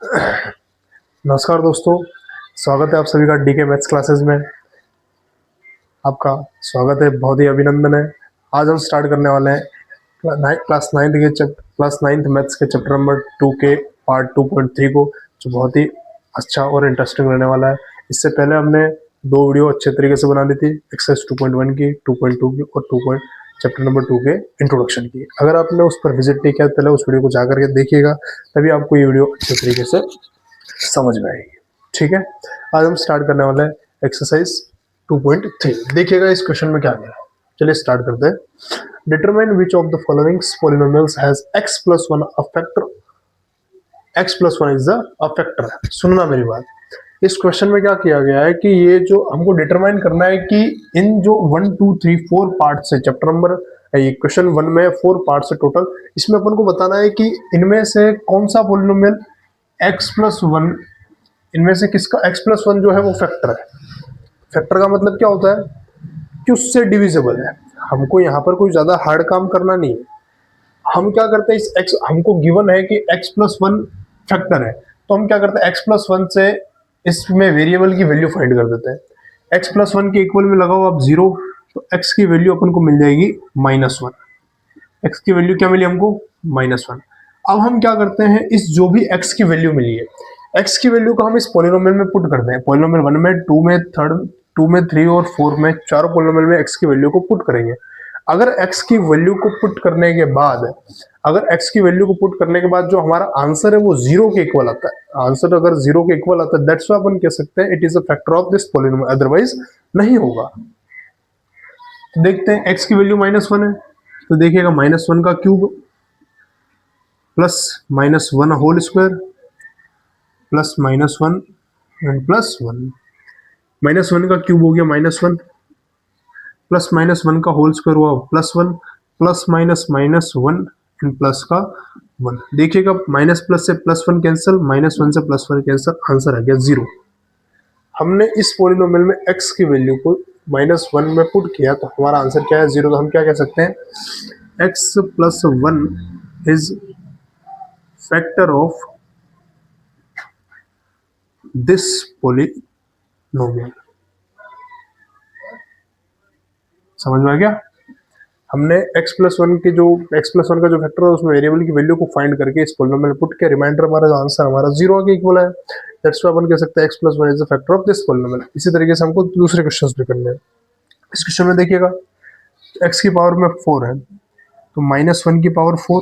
नमस्कार दोस्तों, स्वागत है आप सभी का डीके मैथ्स क्लासेस में। आपका स्वागत है, बहुत ही अभिनंदन है। आज हम स्टार्ट करने वाले हैं क्लास नाइन्थ मैथ्स के चैप्टर नंबर 2 के पार्ट 2.3 को, जो बहुत ही अच्छा और इंटरेस्टिंग रहने वाला है। इससे पहले हमने 2 वीडियो अच्छे तरीके से बना ली थी, एक्सरसाइज 2.1 की, 2.2 की और चैप्टर नंबर 2 के इंट्रोडक्शन की। अगर आपने उस पर विजिट नहीं किया, पहले उस वीडियो को जाकर के देखिएगा, तभी आपको ये वीडियो अच्छे तरीके से समझ में आएगी। ठीक है, आज हम स्टार्ट करने वाले हैं एक्सरसाइज 2.3। देखिएगा इस क्वेश्चन में क्या है। चलिए स्टार्ट करते हैं। Determine which of the following polynomials has x plus one a factor. x plus one is a factor. सुनना मेरी बात, इस क्वेश्चन में क्या किया गया है कि ये जो हमको डिटरमाइन करना है कि इन जो 1 2 3 4 पार्ट से चैप्टर नंबर, ये क्वेश्चन 1 में 4 पार्ट से टोटल, इसमें अपन को बताना है कि इनमें से कौन सा पॉलिनोमियल x प्लस वन, इनमें से किसका x प्लस वन जो है वो फैक्टर है। फैक्टर का मतलब क्या होता है कि उससे डिविजिबल है। हमको यहाँ पर कोई ज्यादा हार्ड काम करना नहीं है। हम क्या करते हैं, इस x हमको गिवन है कि x प्लस वन फैक्टर है, तो हम क्या करते हैं, x प्लस वन से इसमें वेरिएबल की वैल्यू फाइंड कर देते हैं। x प्लस वन के इक्वल में लगाओ आप 0, तो x की वैल्यू अपन को मिल जाएगी -1। x की वैल्यू क्या मिली हमको, -1। अब हम क्या करते हैं, इस जो भी x की वैल्यू मिली है, x की वैल्यू को हम इस पॉलिनोमियल में पुट करते हैं। पॉलिनोमियल 1 में, 2 में, 2 में, 3 और 4 में, चारों पॉलिनोमियल में x की वैल्यू को पुट करेंगे। अगर x की वैल्यू को पुट करने के बाद, जो हमारा आंसर है वो 0 के इक्वल आता है, आंसर अगर 0 के इक्वल आता है, दैट्स व्हाई अपन कह सकते हैं it is a factor of this polynomial, otherwise नहीं होगा। तो देखते हैं, x की वैल्यू -1 है, तो देखिएगा -1 का cube plus -1 whole square plus -1 and +1। -1 का क्यूब हो गया -1, प्लस -1 का होल स्क्वायर हुआ +1, प्लस -1 एंड प्लस का 1। देखिएगा माइनस प्लस से +1 कैंसिल, -1 से +1 कैंसिल, आंसर आ गया 0। हमने इस पॉलिनोमियल में x की वैल्यू को -1 में पुट किया, तो हमारा आंसर क्या है, 0। तो हम क्या कह सकते हैं, x plus 1 is factor of this polynomial. समझ में आ गया। हमने x प्लस वन का जो फैक्टर है, उसमें वेरिएबल की वैल्यू को फाइंड करके इस पॉलिनोमियल में पुट किया, रिमाइंडर हमारा जो आंसर हमारा 0 के इक्वल है। दैट्स व्हाई अपन कह सकते हैं x plus one is the factor of this polynomial. इसी तरीके से हमको दूसरे क्वेश्चंस भी करने हैं। इस क्वेश्चन में देखिएगा, x की पावर में 4 है, तो -1 की पावर 4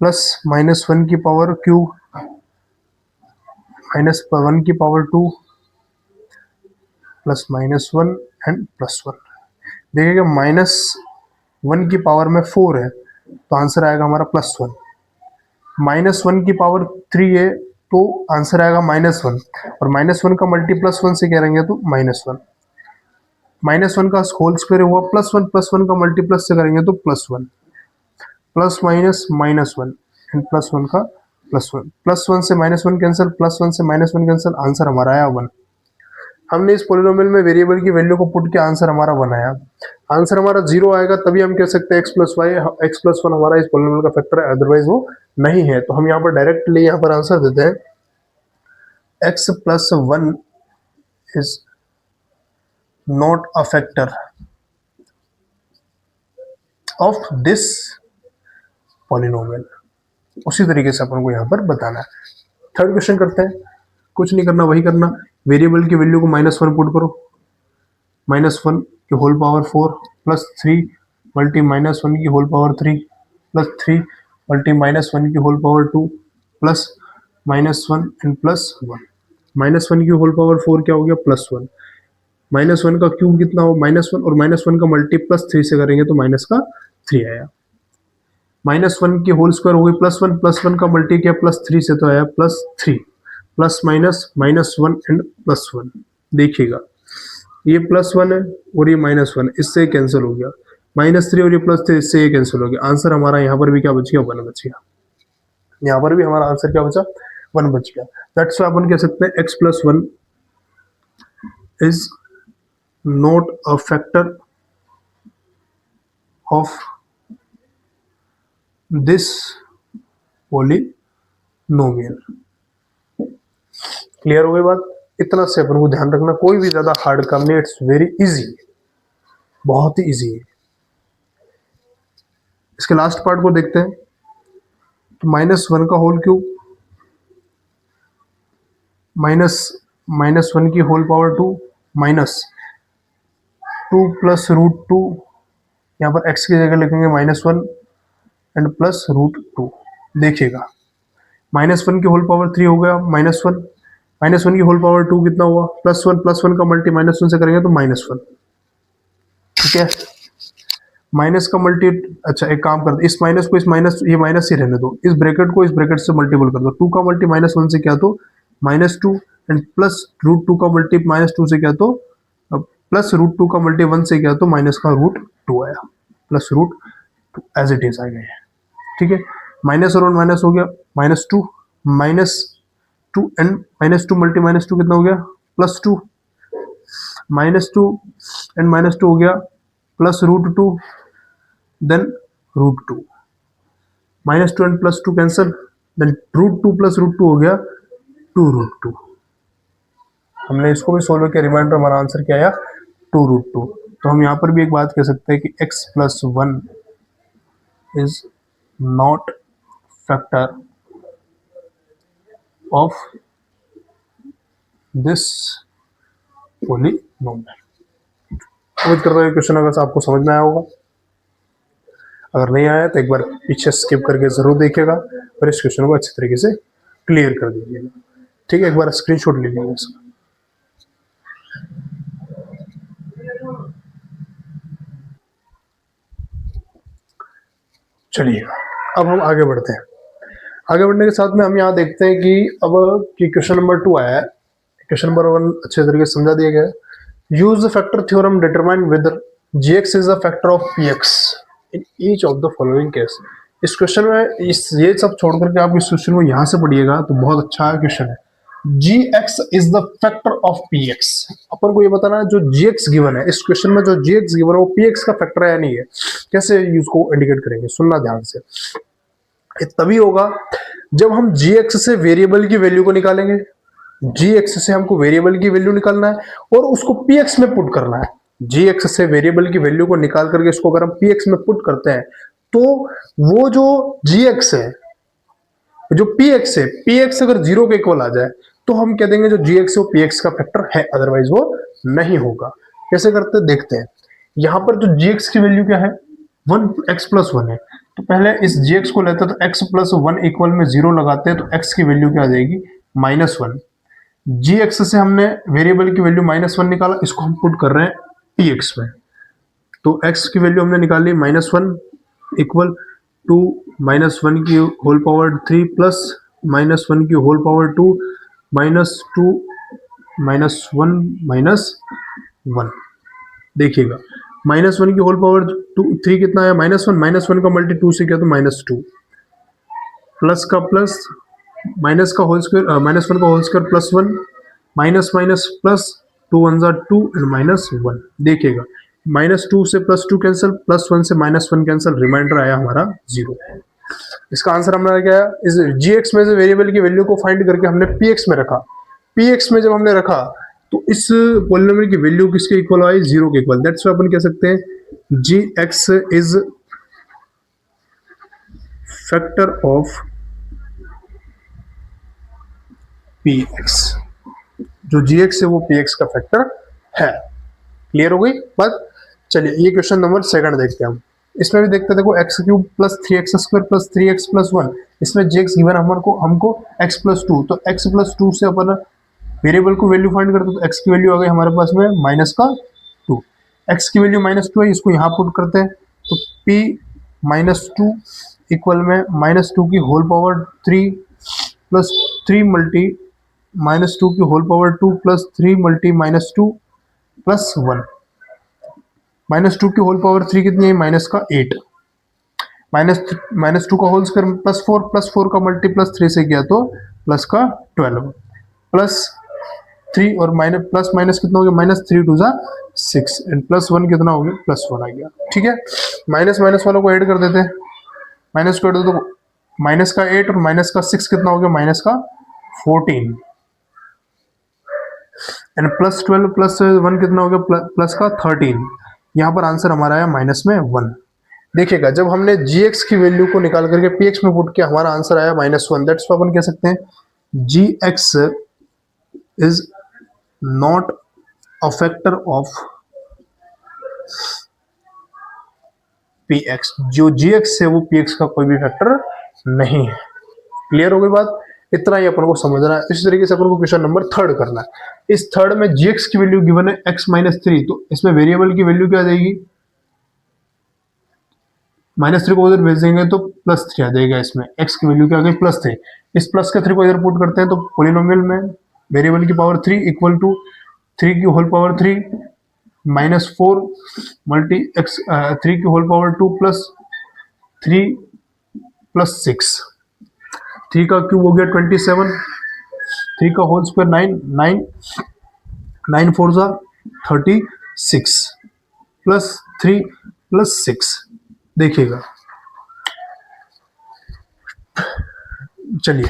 प्लस -1 की पावर क्यूब -1 की पावर 2 प्लस -1 एंड +1। देखिएगा -1 की पावर में 4 है, तो आंसर आएगा हमारा +1। -1 की पावर 3 है, तो आंसर आएगा -1, और -1 का मल्टी +1 से करेंगे तो -1। -1 का होल स्क्वायर हुआ +1, +1 का मल्टी प्लस से करेंगे तो +1, प्लस माइनस -1 एंड +1 का +1, +1 से -1 कैंसिल, +1 से -1 कैंसिल, आंसर हमारा आया 1। हमने इस पॉलिनोमियल में वेरिएबल की वैल्यू को पुट किया, आंसर हमारा 1 आया। आंसर हमारा 0 आएगा, तभी हम कह सकते हैं x प्लस वन हमारा इस पॉलिनोमियल का फैक्टर है, अदरवाइज वो नहीं है। तो हम यहाँ पर डायरेक्टली यहाँ पर आंसर देते हैं, x plus one is not a factor of this polynomial. उसी तरीके से अपन को यहाँ पर बताना है। थर्ड क्वेश्चन करते हैं। कुछ नहीं करना, वही करना, वेरिएबल की वैल्यू को -1 पुट करो, -1 की होल पावर 4 प्लस 3 मल्टी -1 की होल पावर 3 प्लस 3 मल्टी -1 की होल पावर 2 प्लस -1 एंड +1। -1 की होल पावर 4 क्या हो गया, +1। -1 का क्यूब कितना हो, -1, और -1 का मल्टी +3 से करेंगे तो माइनस का 3 आया। -1 की होल स्क्वायर हो गई +1, +1 का मल्टी किया +3 से तो आया +3, प्लस माइनस -1 एंड +1। देखिएगा, ये +1 है और ये -1, इससे कैंसिल हो गया, -3 और ये +3, इससे ये कैंसिल हो गया। आंसर हमारा यहाँ पर भी क्या बच गया, 1 बच गया। यहाँ पर भी हमारा आंसर क्या बचा, 1 बच गया। दैट्स व्हाई अपन कह सकते हैं x plus one is not a factor of this polynomial. नोमियल। Clear हो गई बात? इतना से अपन को ध्यान रखना, कोई भी ज्यादा हार्ड काम नहीं, इट्स वेरी इजी, बहुत ही इजी है। इसके लास्ट पार्ट को देखते हैं। तो -1 का होल क्यूब -1 की होल पावर 2 -2 प्लस √2, यहाँ पर x की जगह लिखेंगे -1 एंड प्लस √2। देखिएगा -1 की होल पावर 3 हो गया -1 की होल पावर 2 कितना हुआ, +1 का मल्टी -1 से करेंगे तो -1। ठीक है, माइनस का मल्टी, अच्छा एक काम करते, इस माइनस को इस माइनस, ये माइनस ही रहने दो, इस ब्रैकेट को इस ब्रैकेट से मल्टीपल कर दो। 2 का मल्टी -1 से क्या तो -2 एंड प्लस √2 का मल्टी -2 से क्या तो प्लस √2 का मल्टी 1 से क्या तो माइनस का √2 आया, प्लस √2 एज इट इज आ गया। ठीक है, माइनस और माइनस हो गया -2 एंड -2 मल्टी -2 कितना हो गया +2, -2 एंड -2 हो गया plus √2, then √2, -2 and +2 cancel, then √2 plus √2 हो गया 2√2। हमने इसको भी सोल्व किया, रिमाइंडर हमारा आंसर क्या आया 2√2। तो हम यहाँ पर भी एक बात कह सकते हैं कि x+1 is not factor of this polynomial. उम्मीद करता हूँ क्वेश्चन अगर आपको समझ में आया होगा, अगर नहीं आया तो एक बार पीछे स्किप करके जरूर देखिएगा और इस क्वेश्चन को अच्छी तरीके से क्लियर कर दीजिएगा। ठीक है, एक बार स्क्रीनशॉट ले लीजिएगा इसका। चलिए अब हम आगे बढ़ते हैं। आगे बढ़ने के साथ में हम यहाँ देखते हैं कि अब कि क्वेश्चन नंबर 2 आया है। क्वेश्चन नंबर 1 अच्छे तरीके से समझा दिया गया है। Use the factor theorem determine whether gx is a factor of px in each of the following case. इस क्वेश्चन में ये सब छोड़ करके आप इस क्वेश्चन को यहाँ से पढ़िएगा तो बहुत अच्छा क्वेश्चन है। gx is the factor of px। अपन को ये बताना है जो gx गिवन है, इस क्वेश्चन में जो gx गिवन है वो px का फैक्टर है या नहीं है। कैसे इसको इंडिकेट करेंगे, सुनना ध्यान से। ये तभी होगा जब हम gx से वेरिएबल की वैल्यू को निकालेंगे। gx से हमको वेरिएबल की वैल्यू निकालना है और उसको px में पुट करना है। gx से वेरिएबल की वैल्यू को निकाल करके इसको अगर हम px में पुट करते हैं तो वो जो gx है, जो px है, px अगर 0 के इक्वल आ जाए तो हम कह देंगे जो gx है वो px का फैक्टर है, अदरवाइज वो नहीं होगा। कैसे करते देखते हैं। यहां पर जो gx की वैल्यू क्या है 1x+1 है, तो पहले इस gx को लेते हैं तो x+1 इक्वल में 0 लगाते हैं तो x की वैल्यू क्या आ जाएगी -1। gx से हमने वेरिएबल की वैल्यू -1 निकाला, इसको हम पुट कर रहे हैं px में, तो x की वैल्यू हमने निकाली -1 इक्वल टू -1 की होल पावर 3 प्लस -1 की होल पावर 2 -2 -1 देखिएगा -1 की होल पावर 3 कितना है -1 का मल्टी 2 से क्या तो -2 प्लस का प्लस माइनस का होल स्क्वायर -1 का whole square +1 minus minus plus 2 1 ज़ा 2 एंड -1। देखिएगा -2 से +2 कैंसिल, +1 से -1 कैंसिल, रिमाइंडर आया हमारा 0। इसका आंसर हमारा क्या है, इस gx में से वेरिएबल की वैल्यू को फाइंड करके हमने px में रखा। px में जब हमने रखा तो इस पॉलिनोमियल की वैल्यू किसके इक्वल आई 0 के इक्वल। दैट्स व्हाई अपन कह सकते हैं gx is factor of px। जो gx है वो px का फैक्टर है। क्लियर हो गई बात। चलिए ये क्वेश्चन नंबर 2 देखते हैं हम। इसमें भी देखते हैं, देखो x³ + 3x² + 3x + 1, इसमें gx गिवन हमको x+2, तो x+2 से अपन वेरिएबल को वैल्यू फाइंड करते हैं तो x की वैल्यू आ गई हमारे पास में -2। x की वैल्यू -2 है, इसको यहाँ पुट करते हैं तो p -2 इक्वल में -2 की होल पावर 3 प्लस 3 मल्टी -2 की whole power 2 plus 3 multi -2 plus 1। -2 की होल पावर 3 कितनी है -8, -2 का होल स्क्वायर +4 का मल्टी +3 से किया तो +12 प्लस 3 और प्लस माइनस कितना हो गया -3 2 ज़ा 6 एंड +1 कितना हो गया +1 आ गया। ठीक है, माइनस वालों को ऐड कर देते हैं, माइनस को ऐड दो तो माइनस का 8 और माइनस का 6 कितना हो गया, माइनस का 14 एंड प्लस 12 प्लस 1 कितना हो गया, प्लस का 13। यहाँ पर आंसर हमारा आया माइनस में 1। देखिएगा जब हमने gx की वैल्यू को निकाल करके px में पुट किया हमारा आंसर आया -1। दैट्स अपन कह सकते हैं gx is not a factor of px। जो gx है वो px का कोई भी फैक्टर नहीं है। क्लियर हो गई बात, इतना ही अपन को समझना है। इसी तरीके से अपन को क्वेश्चन नंबर 3 करना है। इस थर्ड में gx की वैल्यू गिवन है x-3, तो इसमें वेरिएबल की वैल्यू क्या आ जाएगी, -3 को उधर भेज देंगे तो +3 आ जाएगा। इसमें x की वैल्यू क्या आ गई, +3। इस प्लस के 3 को इधर पुट करते हैं तो पोलिनोमियल में वेरिएबल की पावर 3 इक्वल टू 3 की होल पावर 3 -4 मल्टी x 3 की होल पावर 2 प्लस 3 प्लस 6, 3 का क्यूब हो गया 27, 3 का होल स्क्वायर 9, 9 4 जा 36 प्लस 3 प्लस 6। देखिएगा चलिए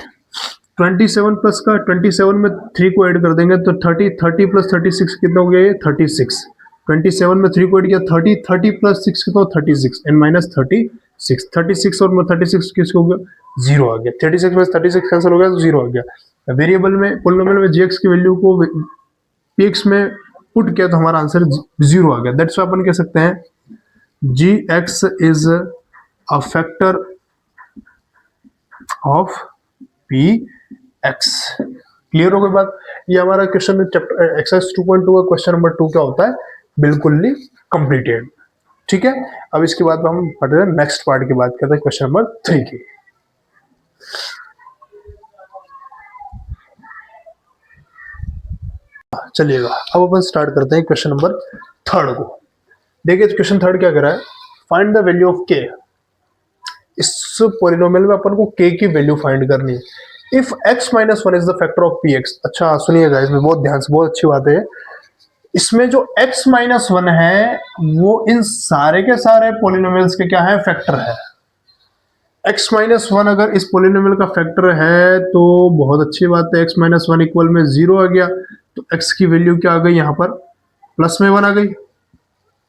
27 प्लस का 27 में 3 को ऐड कर देंगे तो 30 प्लस 36 कितना हो गया, ये 36। 27 में 3 को ऐड किया 30 प्लस 6 कितना, 36 एंड माइनस 36। 36 और 36 किसको हो गया, 0 आ गया। 36 में 36 कैंसिल हो गया तो 0 आ गया। वेरिएबल में पोलिनोमियल में gx की वैल्यू को px में पुट किया तो हमारा आंसर 0 आ गया। दैट्स व्हाई अपन कह सकते हैं gx is a factor of px। Clear हो गई बात। ये हमारा क्वेश्चन चैप्टर एक्सरसाइज 2.2 का क्वेश्चन नंबर 2 क्या होता है, बिल्कुल ही कंप्लीटेड। ठीक है, अब इसके बाद हम पढ़ रहे हैं नेक्स्ट पार्ट की बात करते हैं क्वेश्चन नंबर 3 की। चलिएगा अब अपन स्टार्ट करते हैं क्वेश्चन नंबर 3 को। देखिए क्वेश्चन 3 क्या कर रहा है, find the value of k। इस पॉलिनोमियल में अपन को k की वैल्यू फाइंड करनी है। If x-1 is the factor of px। अच्छा सुनिएगा, इसमें बहुत ध्यान से, बहुत अच्छी बात है। इसमें जो x-1 है वो इन सारे के सारे पॉलिनोमियल्स के क्या है, फैक्टर है। x-1 अगर इस पॉलिनोमियल का फैक्टर है तो बहुत अच्छी बात है। x-1 इक्वल में 0 आ गया तो x की वैल्यू क्या आ गई, यहाँ पर प्लस में 1 आ गई।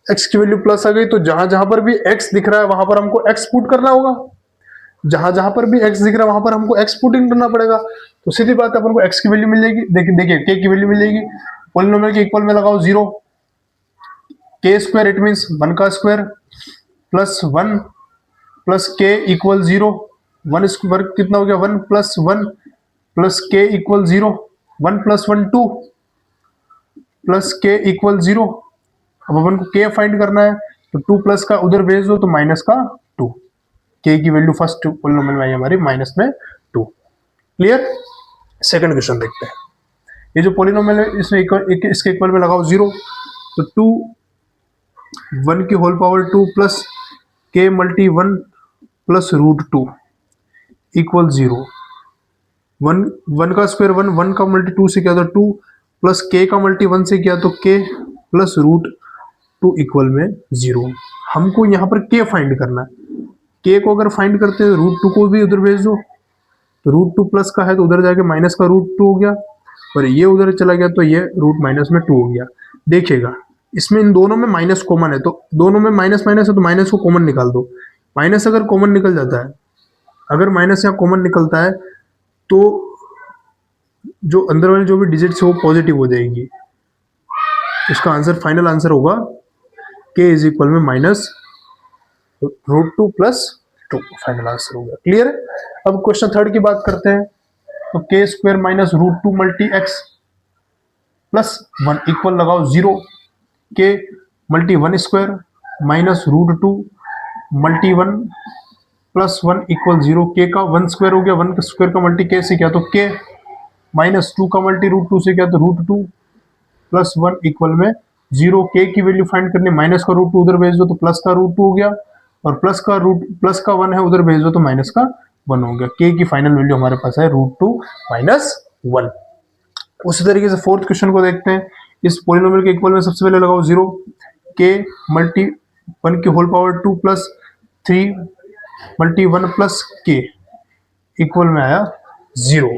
x की वैल्यू प्लस आ गई तो जहां जहां पर भी x दिख रहा है वहां पर हमको x पुट करना होगा। जहां जहां पर भी x दिख रहा है वहां पर हमको x पुटिंग करना पड़ेगा। तो सीधी बात है अपन को x की वैल्यू मिल जाएगी। देखिए k की वैल्यू मिल जाएगी। पॉलिनोमियल के इक्वल में लगाओ 0, k स्क्वायर इट मींस 1 का square plus 1 plus k equal 0। 1 square कितना हो गया, 1 plus 1 plus k equal 0। 1 plus 1 2 plus k equal 0। अब अपन को k फाइंड करना है तो 2 प्लस का उधर भेज दो तो माइनस का 2। k की वैल्यू फर्स्ट पॉलिनोमियल में आई हमारी माइनस में 2। क्लियर। सेकंड क्वेश्चन देखते हैं। ये जो पॉलिनोमियल है इसमें इसके इक्वल में लगाओ 0 तो 2 1 की whole power 2 plus k multi 1 plus root 2 equal 0। 1 का स्क्वायर 1, 1 का मल्टी 2 से किया तो 2 प्लस k का मल्टी 1 से किया तो k प्लस रूट 2 इक्वल में 0। हमको यहाँ पर k फाइंड करना है। k को अगर फाइंड करते हैं रूट 2 को भी उधर भेज दो तो रूट 2 प्लस का है तो उधर जाके माइनस का रूट 2 हो गया और ये उधर चला गया तो ये रूट माइनस में 2 हो गया। देखिएगा इसमें इन दोनों में माइनस कॉमन है तो दोनों में माइनस माइनस है तो माइनस को कॉमन निकाल दो। माइनस अगर कॉमन निकल जाता है, अगर माइनस यहाँ कॉमन निकलता है तो जो अंदर वाली जो भी डिजिट्स है वो पॉजिटिव हो जाएगी। इसका आंसर फाइनल आंसर होगा k इज इक्वल में minus root 2 plus 2। Final answer होगा। क्लियर है। अब क्वेश्चन 3 की बात करते हैं तो k square minus root 2 multi x plus 1 equal लगाओ 0। k multi 1 square minus root 2 multi 1 plus 1 equal 0। k का 1 स्क्वायर हो गया, 1 स्क्वायर का मल्टी k से किया तो k माइनस 2 का मल्टी रूट 2 से किया तो रूट 2 प्लस 1 इक्वल में 0। k की वैल्यू फाइंड करनी, माइनस का रूट 2 उधर भेज दो तो प्लस का रूट 2 हो गया और प्लस का 1 है उधर भेज दो तो माइनस का 1 हो गया। k की फाइनल वैल्यू हमारे पास है रूट 2 माइनस 1। उसी तरीके से फोर्थ क्वेश्चन को देखते हैं। इस पॉलिनोमियल के इक्वल में सबसे पहले लगाओ 0, k मल्टी 1 की whole power 2 plus 3 multi 1 plus k equal में आया 0।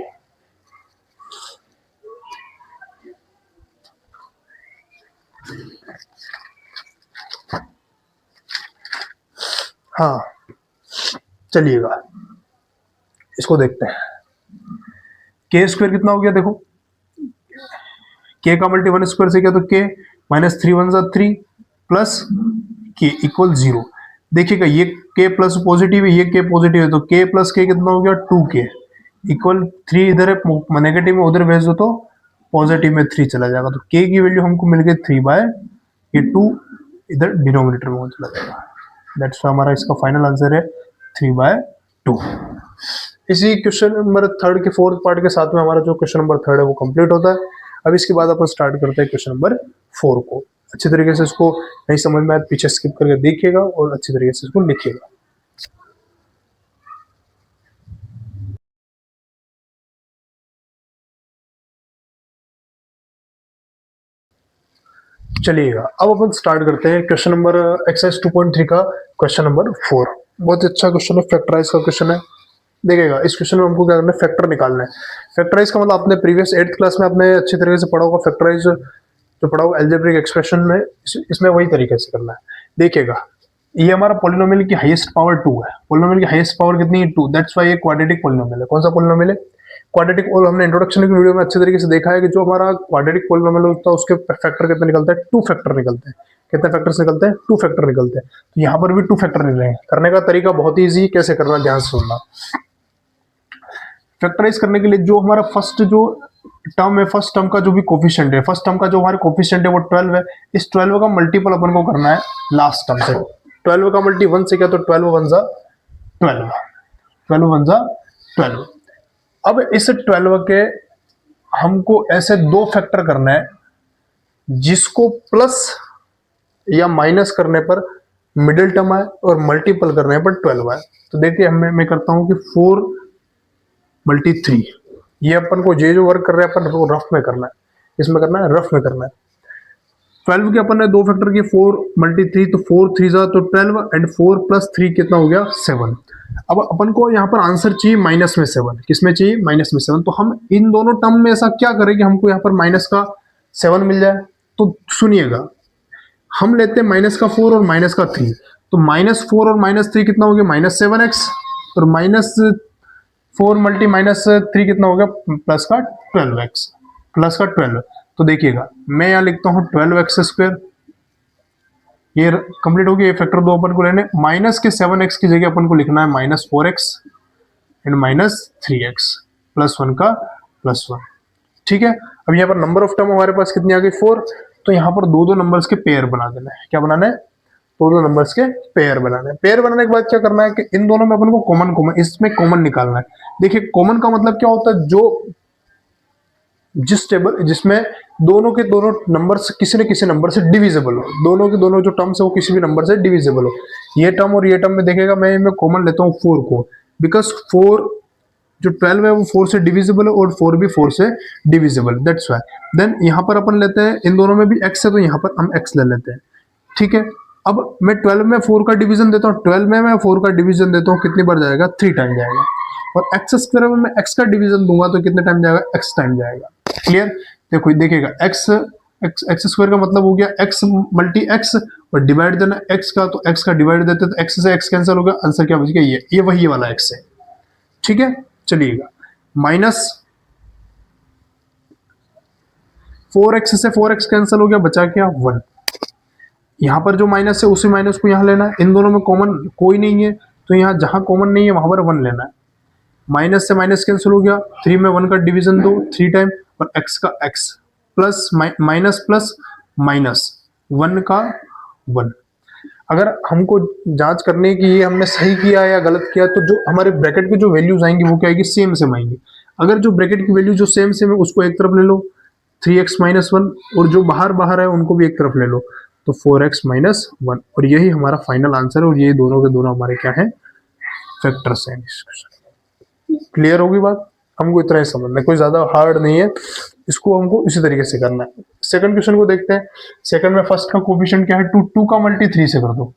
हाँ चलिएगा इसको देखते हैं। के स्क्वायर कितना हो गया देखो, के का मल्टी 1 स्क्वायर से क्या, तो के माइनस 3 1 3 प्लस के इक्वल 0। देखिएगा ये के प्लस पॉजिटिव है, ये के पॉजिटिव है, तो के प्लस के कितना हो गया 2k इक्वल 3 इधर है नेगेटिव में उधर भेज दो तो पॉजिटिव में 3 चला जाएगा, तो के की वैल्यू हमको मिल गई 3 बाय ये 2 इधर डिनोमिनेटर में चला जाएगा। दैट्स हमारा इसका फाइनल आंसर है 3/2। इसी क्वेश्चन नंबर थर्ड के फोर्थ पार्ट के साथ में हमारा जो क्वेश्चन नंबर थर्ड है वो कंप्लीट होता है। अब इसके बाद अपन स्टार्ट करते हैं क्वेश्चन नंबर 4 को। अच्छी तरीके से इसको नहीं समझ में आए पीछे स्किप करके देखिएगा और अच्छी तरीके से इसको लिखिएगा। चलिएगा अब अपन स्टार्ट करते हैं क्वेश्चन नंबर एक्सरसाइज 2.3 का क्वेश्चन नंबर 4। बहुत अच्छा क्वेश्चन है, फैक्टराइज का क्वेश्चन है। देखिएगा इस क्वेश्चन में हमको क्या करना है, फैक्टर निकालना है। फैक्टराइज का मतलब आपने प्रीवियस 8th क्लास में आपने अच्छी तरीके से पढ़ा होगा। फैक्टराइज जो पढ़ा होगा एल्जेब्रिक एक्सप्रेशन में, इसमें वही तरीके से करना है। देखिएगा ये हमारा पॉलिनोमियल की हाईएस्ट पावर 2 है। पॉलिनोमियल की हाईएस्ट पावर कितनी है 2, दैट्स व्हाई ये क्वाड्रेटिक पॉलिनोमियल है। कौन सा पॉलिनोमियल है, क्वाड्रेटिक। और हमने इंट्रोडक्शन की वीडियो में अच्छे तरीके से देखा है कि जो हमारा क्वाड्रेटिक पॉलिनोमियल होता है उसके फैक्टर कितने निकलते हैं, 2 फैक्टर निकलते हैं। कितने फैक्टर्स निकलते हैं, 2 फैक्टर निकलते हैं। तो यहाँ पर भी 2 फैक्टर निकले हैं। करने का तरीका बहुत ही ईजी, कैसे करना ध्यान से सुनना। फैक्टराइज करने के लिए जो हमारा फर्स्ट जो टर्म है, फर्स्ट टर्म का जो भी कोफिशिएंट है, फर्स्ट टर्म का जो हमारे कोफिशिएंट है वो 12 है। इस 12 का मल्टीपल अपन को करना है लास्ट टर्म से। 12 का मल्टी 1 से क्या, तो 12 1 जा 12, 12 1 जा 12। अब इस 12 के हमको ऐसे 2 फैक्टर करना है जिसको प्लस या माइनस करने पर मिडिल टर्म आए और मल्टीपल करने पर 12 आए। तो देखिए मैं करता हूं कि 4 मल्टी 3, ये अपन को जो वर्क कर रहे हैं अपन रफ में करना है, इसमें करना है रफ में करना है। 12 के अपन ने 2 फैक्टर किए, 4 मल्टी 3, तो 4 3 जा तो 12 एंड 4 प्लस 3 कितना हो गया 7। अब अपन को यहाँ पर आंसर चाहिए माइनस में 7। किसमें चाहिए, माइनस में 7। तो हम इन दोनों टर्म में ऐसा क्या करें कि हमको यहाँ पर माइनस का 7 मिल जाए। तो सुनिएगा, हम लेते हैं माइनस का 4 और माइनस का 3। तो -4 और -3 कितना हो गया -7x, और -4 मल्टी -3 कितना हो गया प्लस का 12x, प्लस का 12। तो देखिएगा मैं यहाँ लिखता हूँ 12x स्क्वायर, ये कंप्लीट हो गया। ये फैक्टर 2 अपन को लेने, माइनस के 7x की जगह अपन को लिखना है -4x एंड -3x प्लस 1 का प्लस 1। ठीक है। अब यहाँ पर नंबर ऑफ टर्म हमारे पास कितनी आ गई 4। तो यहाँ पर 2 नंबर्स के पेयर बना देना है। क्या बनाना है, 2 नंबर्स के पेयर बनाना है। पेयर बनाने के बाद क्या करना है कि इन दोनों में अपन को कॉमन इसमें कॉमन निकालना है। देखिए कॉमन का मतलब क्या होता है, जो जिस टेबल जिसमें दोनों के दोनों नंबर्स किसी न किसी नंबर से डिविजिबल हो, दोनों के दोनों जो टर्म्स है वो किसी भी नंबर से डिविजिबल हो। ये टर्म और ये टर्म में देखेगा मैं कॉमन लेता हूँ 4 को, बिकॉज 4 जो 12 है वो 4 से डिविजिबल है और 4 भी 4 से डिविजिबल, दैट्स व्हाई। देन यहाँ पर अपन लेते हैं, इन दोनों में भी x है तो यहाँ पर हम x ले लेते हैं। ठीक है। अब मैं 12 में 4 का डिवीजन देता हूँ, 12 में मैं 4 का डिवीजन देता हूँ, कितनी बार जाएगा 3 टाइम जाएगा। और एक्स स्क्वायर में मैं x का डिवीजन दूंगा तो कितने टाइम जाएगा, x टाइम जाएगा। क्लियर। देखो देखिएगा एक्स स्क्वायर का मतलब हो गया x मल्टी x, और डिवाइड देना x का, तो x का डिवाइड देते तो x से x कैंसिल हो गया, आंसर क्या बच गया ये वही वाला x है। ठीक है। चलिएगा माइनस 4x से 4x कैंसिल हो गया, बचा क्या 1। यहां पर जो माइनस है उसी माइनस को यहां लेना है। इन दोनों में कॉमन कोई नहीं है तो यहां जहां कॉमन नहीं है वहां पर 1 लेना है। माइनस से माइनस कैंसिल हो गया, 3 में 1 का डिवीजन दो 3 टाइम, और x का x plus minus plus minus 1 का 1। अगर हमको जांच करने की ये हमने सही किया या गलत किया, तो जो हमारे ब्रैकेट की जो वैल्यूज आएंगी वो क्या आएगी, सेम सेम आएंगी। अगर जो ब्रैकेट की वैल्यू जो सेम सेम है उसको एक तरफ ले लो 3x माइनस 1, और जो बाहर बाहर है उनको भी एक तरफ ले लो तो 4x माइनस 1, और यही हमारा फाइनल आंसर है। और ये दोनों के दोनों हमारे क्या है, फैक्टर्स हैं। क्लियर होगी बात, हमको इतना ही समझना है, कोई ज्यादा हार्ड नहीं है, इसको हमको इसी तरीके से करना है। सेकंड क्वेश्चन को देखते हैं। सेकंड में फर्स्ट का कोफिशिएंट क्या है 2, 2 का मल्टी 3 से कर दो,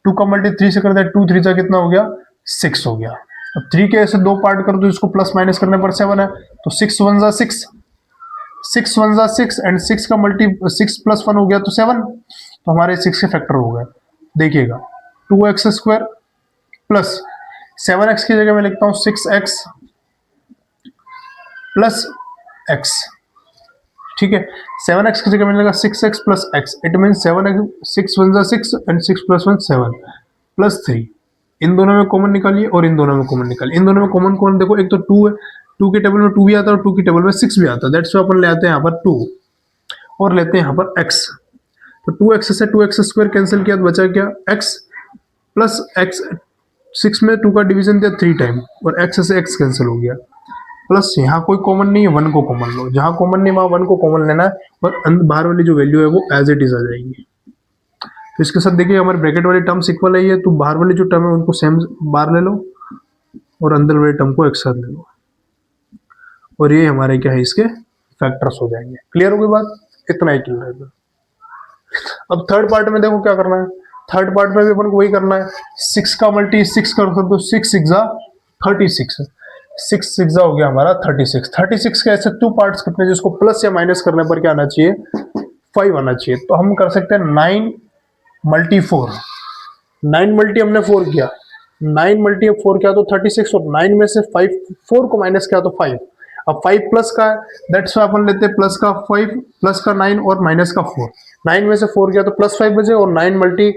2 का मल्टी 3 से कर दे, 2 3 जा कितना हो गया 6 हो गया। अब 3 के ऐसे 2 पार्ट कर दो, इसको प्लस माइनस करने पर 7 है, तो 6 1 जा 6, 6 1 जा 6 एंड 6 का मल्टी 6 प्लस 1 हो गया तो 7, तो हमारे 6 के फैक्टर हो गए। देखिएगा 2x² प्लस 7x की जगह मैं लिखता हूँ 6x प्लस x, ठीक है। 7x की जगह मैंने लगा 6x plus x, it mean 7x 6 1 जा 6 एंड 6 प्लस 1 7 प्लस 3। इन दोनों में कॉमन निकालिए और इन दोनों में कॉमन निकालिए। इन दोनों में कॉमन कौन, देखो एक तो 2 है, 2 की टेबल में 2 भी आता है और 2 की टेबल में 6 भी आता है, दैट्स वाई अपन ले आते हैं यहाँ पर 2 और लेते हैं यहाँ पर x। तो 2x से 2x² कैंसिल किया तो बचा क्या x प्लस x, 6 में 2 का डिवीजन दिया 3 टाइम और x से x कैंसिल हो गया, प्लस यहाँ कोई कॉमन नहीं है 1 को कॉमन लो, जहां कॉमन नहीं वहां 1 को कॉमन लेना है और बाहर वाली जो वैल्यू है वो एज इट इज आ जाएगी। तो इसके साथ देखिए हमारे ब्रैकेट वाली टर्म्स इक्वल है, तो बाहर वाली जो टर्म है उनको सेम बाहर ले लो और अंदर वाले टर्म को एक साथ ले लो और ये हमारे क्या है इसके फैक्टर्स हो जाएंगे। क्लियर हो गई बात, इतना ही क्लियर है। अब थर्ड पार्ट में देखो क्या करना है, थर्ड पार्ट में भी अपन को वही करना है, 6 का मल्टी 6 कर दो तो 6 6 जा 36, 6 6 जा हो गया हमारा 36। 36 के ऐसे 2 पार्ट्स करते हैं जिसको प्लस या माइनस करने पर क्या आना चाहिए, 5 आना चाहिए। तो हम कर सकते हैं 9 मल्टी 4, 9 मल्टी हमने 4 किया, 9 मल्टी 4 किया तो 36 और 9 में से 5 4 को माइनस किया तो 5। अब 5 प्लस का है, दैट्स वाई अपन लेते हैं प्लस का 5 प्लस का 9 और माइनस का 4। 9 में से 4 किया तो प्लस 5 बचे और 9 मल्टी